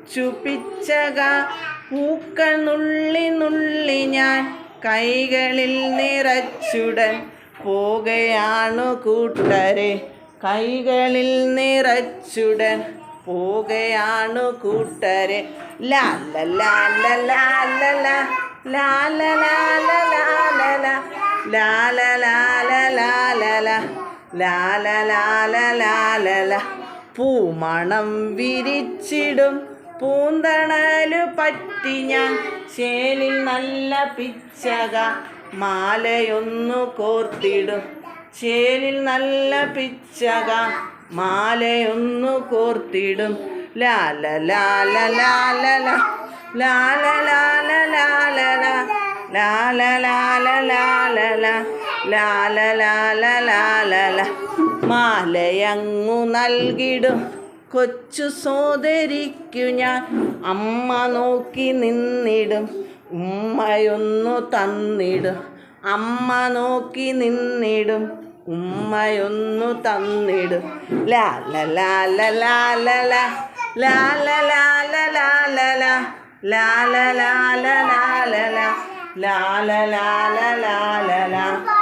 കൊച്ചു പിച്ചക പൂക്കൾ നുള്ളി നുള്ളി ഞാൻ കൈകളിൽ നിറച്ചുടൻ പോകയാണു കൂട്ടരെ. കൈകളിൽ നിറച്ചുടൻ പോകയാണു കൂട്ടരെ. ലാല ലാല ലാല ലാല ലാല ലാല ലാല ലാല ലാല ലാല ലാല ലാല. പൂമണം വിരിച്ചിടും പൂന്തണലു പറ്റി ഞാൻ ചേലിൽ നല്ല പിച്ചക മാലയൊന്നു കോർത്തിടും. ചേലിൽ നല്ല പിച്ചക മാലയൊന്നു കോർത്തിടും. ലാല ലാല ലാല ലാല ലാല ലാല ലാല ലാല ലാല ലാല ലാല ലാല. മാലയങ്ങു നൽകിടും കൊച്ചു സോദരിക്കു ഞാൻ അമ്മ നോക്കി നിന്നിടും. ഉമ്മയൊന്നു തന്നിടും. അമ്മ നോക്കി നിന്നിടും. ഉമ്മയൊന്നു തന്നിടും. ലാല ലാല ലാല ലാല ലാല ലാല ലാല ലാല ലാല ലാല ലാല ലാല.